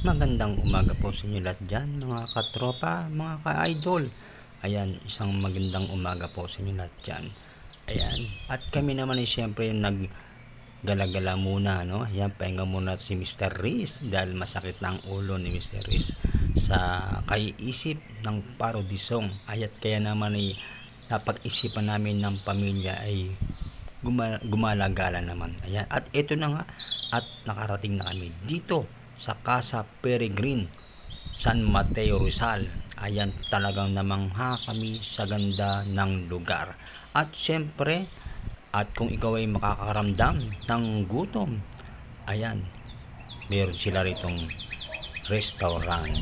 Magandang umaga po sa inyo lahat dyan, mga katropa, mga ka-idol. Ayan, isang magandang umaga po sa inyo lahat dyan. Ayan, at kami naman ay siyempre naggalagala muna, no? Ayan, pahinga muna si Mr. Riz dahil masakit na ang ulo ni Mr. Riz sa kaiisip ng parodisong. Ayat kaya naman ay napag-isipan namin ng pamilya ay gumalagala naman. Ayan, at ito na nga, at nakarating na kami dito sa Casa Peregrine, San Mateo, Rizal. Ayan, talagang namangha kami sa ganda ng lugar. At syempre, at kung ikaw ay makakaramdam ng gutom, ayan, meron sila ritong restaurant.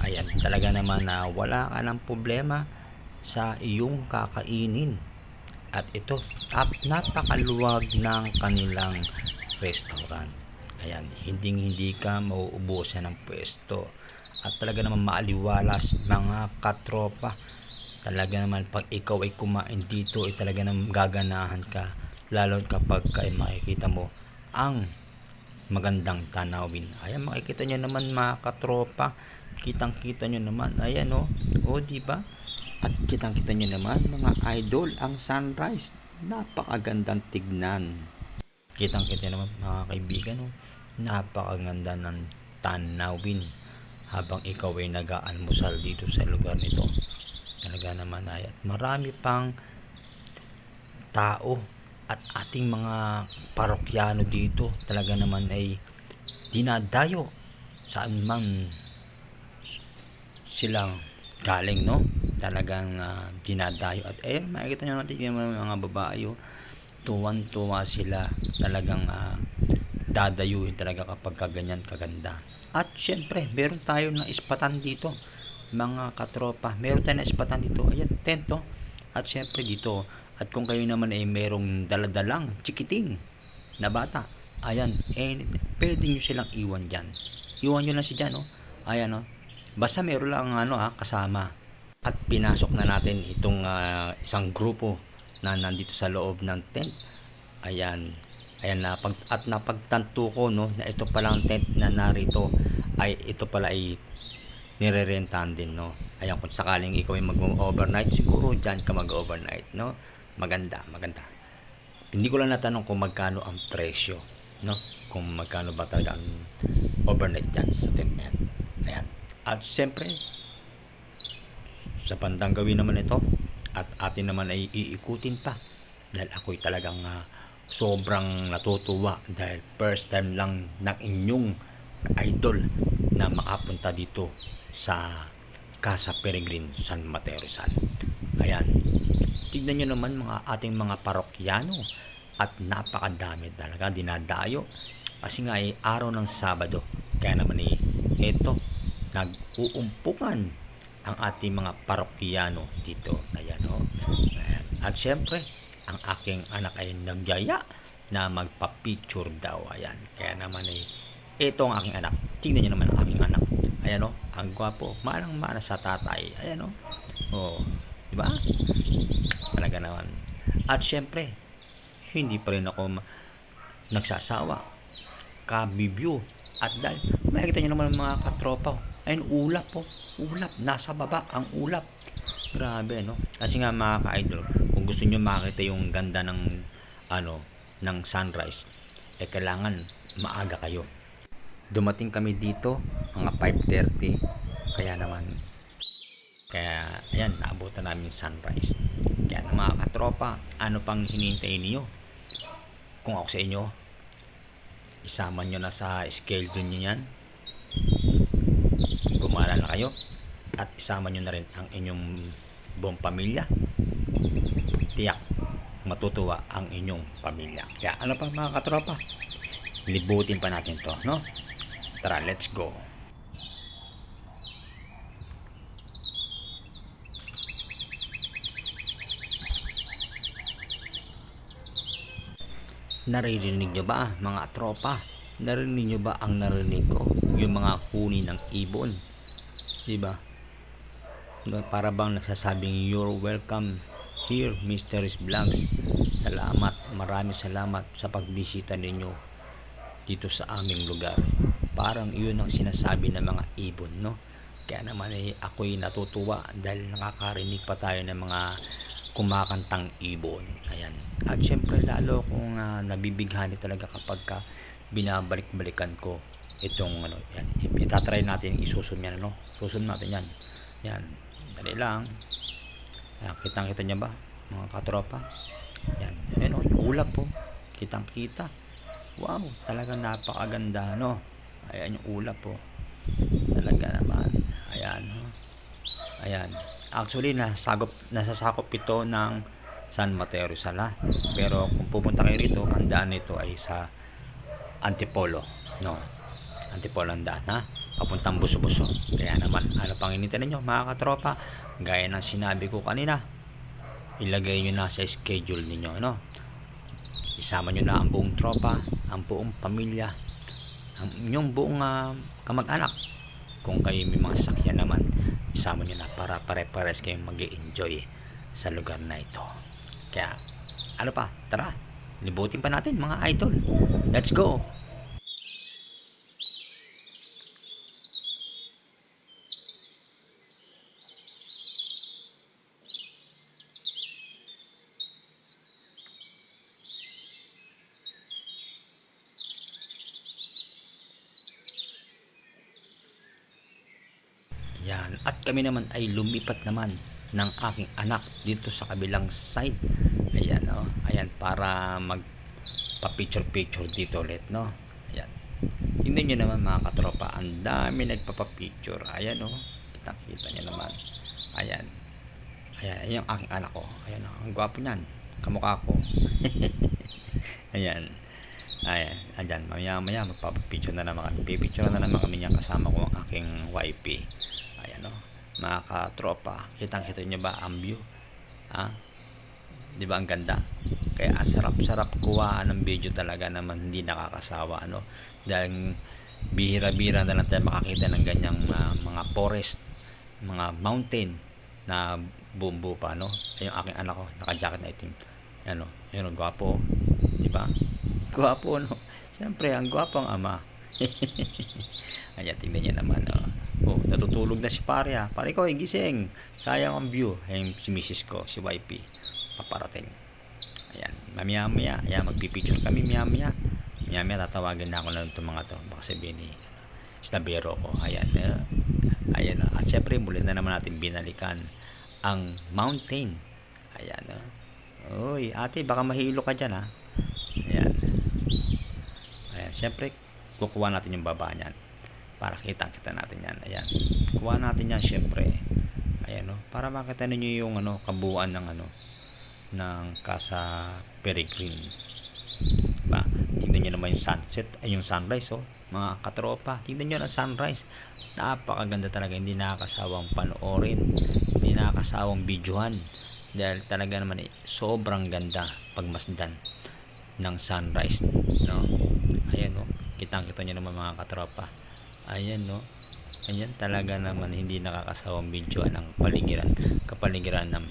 Ayan, talaga naman na wala ka ng problema sa iyong kakainin. At ito, napakaluwag ng kanilang restaurant. Ayan, hindi ka mauubusan ng pwesto. At talaga naman maaliwalas mga katropa. Talaga naman pag ikaw ay kumain dito ay talaga naman gaganahan ka. Lalo kapag makikita mo ang magandang tanawin. Ayan, makikita nyo naman mga katropa. Kitang-kita nyo naman. Ayan o. O, diba? At kitang-kita nyo naman mga idol ang sunrise. Napakagandang tignan. Kitang-kita naman mga kaibigan, oh, napakaganda ng tanawin habang ikaw ay nag-aalmusal dito sa lugar nito. Talaga naman ay at marami pang tao at ating mga parokyano dito talaga naman ay dinadayo saan man silang galing, no? Talagang dinadayo at makikita nyo natin yung mga babae, oh, tuwan-tuwa sila, talagang dadayuhin talaga kapag kaganyan kaganda. At syempre meron tayo ng ispatan dito mga katropa, meron tayo ng ispatan dito. Ayan, tento. At syempre dito, at kung kayo naman ay merong daladalang chikiting na bata, ayan, pwede nyo silang iwan dyan. Iwan nyo lang si dyan, no? Ayan, no? Basta meron lang kasama. At pinasok na natin itong isang grupo na nandito sa loob ng tent. Ayan, at napagtanto ko, no, na ito palang tent na narito ay ito pala ay nirerentahan din, no. Ayan, kung sakaling ikaw ay mag-overnight, siguro dyan ka mag-overnight, no. Maganda. Hindi ko lang natanong kung magkano ang presyo, no, kung magkano ba talaga ang overnight dyan sa tent na yan. Ayan, at siyempre sa bandang gawin naman ito at atin naman ay iikutin pa dahil ako'y talagang sobrang natutuwa dahil first time lang ng inyong idol na makapunta dito sa Casa Peregrine, San Mateo, Rizal. Ayan, tignan nyo naman mga ating mga parokyano at napakadami talaga dinadayo kasi nga ay araw ng Sabado, kaya naman ito nag-uumpukan ang ating mga parokyano dito. Ayan, oh. Ayan. At syempre ang aking anak ay nagyaya na magpa-picture daw. Ayan, kaya naman ito ang aking anak. Tingnan niyo naman ang aking anak. Ayan, oh, ang gwapo, manang-mana sa tatay. Ayan, oh. Oh, di ba? Talaga naman. At syempre hindi pa rin ako nagsasawa kabibyo at dahil makikita nyo naman mga katropa, ayun, ulap po, ulap, nasa baba ang ulap, grabe, no? Kasi nga mga ka-idol, kung gusto nyo makita yung ganda ng ng sunrise, kailangan maaga kayo. Dumating kami dito mga 5:30, kaya ayan, naabutan namin yung sunrise. Kaya mga katropa, ano pang hinihintay niyo? Kung ako sa inyo, isama nyo na sa schedule nyo yan, gumala na kayo at isama nyo na rin ang inyong buong pamilya. Tiyak matutuwa ang inyong pamilya. Kaya ano pa mga katropa, libutin pa natin to, no? Tara, let's go. Naririnig nyo ba mga tropa? Narinig nyo ba ang narinig ko? Yung mga huni ng ibon, diba? Para bang nagsasabing you're welcome here, Mr. Vlogs. Salamat, maraming salamat sa pagbisita ninyo dito sa aming lugar. Parang iyon ang sinasabi ng mga ibon, no? Kaya naman ako'y natutuwa dahil nakakarinig pa tayo ng mga kumakantang ibon. Ayan. At syempre lalo kung nabibighani talaga kapag binabalik-balikan ko itong yan. Itatry natin isusum yan, Susum natin yan. Yan. Dali lang. Ayan, kitang-kita niya ba, mga katropa? Yan. Ayan, yung ulap po. Kitang-kita. Wow, talagang napakaganda, Ayan yung ulap po. Talaga naman. Ayan, Ayan. Actually, nasasakop ito ng San Mateo Rizal, pero kung pupunta kayo rito, ang daan nito ay sa Antipolo, Antipolo ang daan, papuntang Buso-Buso. Kaya naman, ano pang hinihintay ninyo, mga katropa? Gaya ng sinabi ko kanina, ilagay nyo na sa schedule ninyo, Isama nyo na ang buong tropa, ang buong pamilya, ang inyong buong kamag-anak. Kung kayo may mga sasakyan naman, isama nyo na para pare-pares kayong mag-enjoy sa lugar na ito. Kaya, ano pa? Tara, libutin pa natin mga idol. Let's go! Yan. At kami naman ay lumipat naman ng aking anak dito sa kabilang side. Ayan, Ayan, para magpa-picture dito ulit, Ayan. Tingnan nyo naman mga katropa, ang dami nagpapa-picture. Ayan, Kita nyo naman. Ayan. Ayan yung aking anak ko. Ayan, ang gwapo niyan. Kamukha ko. Ayan. Ayan, maya magpapapicture na naman kami. Pipicture na naman kami niya kasama ko ang aking YP. Ayan, mga katropa, kitang-kita nyo ba ang view? Di ba ang ganda? Kaya sarap-sarap kuhaan ng video talaga naman, hindi nakakasawa, dahil bihira-bihira na lang tayo makakita ng ganyang mga forest, mga mountain na bumbu pa, Ay, yung aking anak ko, naka-jacket na itim. Ayan, gwapo. Di ba? Gwapo, Siyempre, ang gwapo ang ama. Ayan, tingnan niya naman, natutulog na si pare, Pare ko, gising. Sayang ang view. Ayan, si misis ko, si YP. Paparating. Ayan, mamaya, ayan, magpipicture kami mamaya. Tatawagan na ako na itong mga to. Baka sabihin snabero ko. Ayan, ayan, at syempre, muli na naman natin binalikan ang mountain. Ayan, Uy, ate, baka mahilo ka dyan, Ayan. Ayan, syempre, kukuha natin yung baba niyan para kita natin yan. Ayan, kuha natin yan syempre. Ayan, para makita ninyo yung kabuuan ng ng Casa Peregrine. Diba? Tingnan nyo naman yung sunset, ay yung sunrise, mga katropa. Tingnan nyo ang sunrise. Napakaganda talaga, hindi nakakasawang panoorin, hindi nakakasawang videohan, dahil talaga naman sobrang ganda pagmasdan ng sunrise, Ayan, kitang-kita nyo naman mga katropa. Ayan, Ayan, talaga naman hindi nakakasawang video ang kapaligiran ng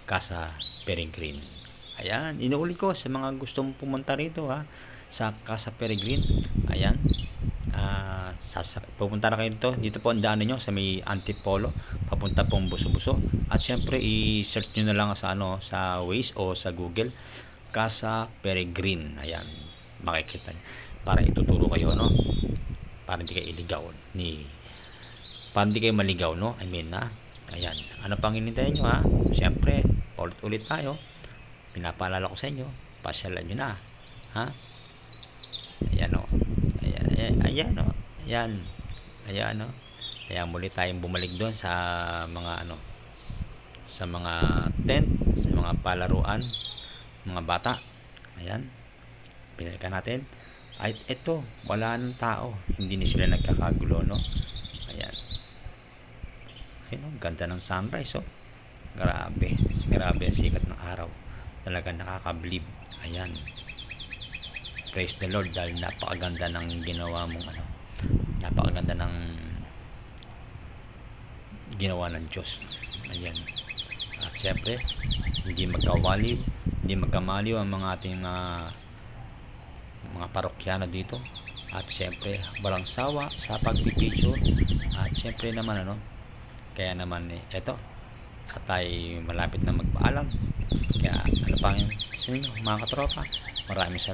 Casa Peregrine. Ayan, inuulit ko sa mga gustong pumunta rito, sa Casa Peregrine. Ayan, pupunta na kayo dito po ang daanan nyo sa may Antipolo, papunta pong Buso-Buso. At syempre, i-search nyo na lang sa Waze o sa Google, Casa Peregrine. Ayan, makikita nyo. Para ituturo kayo, para hindi kayo iligaw para hindi kayo maligaw, ayan, ano pang hinintayin nyo, syempre, ulit tayo, pinapaalala ko sa inyo, pasyalan nyo na, ayan, ayan, muli tayong bumalik doon sa mga sa mga tent, sa mga palaruan, mga bata. Ayan, pinalikan natin. Ay, ito, wala nang tao, hindi na sila nagkakagulo, Ayan, ganda ng sunrise, grabe ang sikat ng araw, talaga nakakabilib. Ayan, praise the Lord, dahil napakaganda ng ginawa mong napakaganda ng ginawa ng Diyos. Ayan, at syempre, hindi magkamaliw ang mga ating mga parokyano dito. At siyempre, walang sawa sa pagpipicture. At siyempre naman kaya naman eto, at tayo malapit na magpaalam. Kaya ano pang gusto ninyo mga katropa, maraming salamat.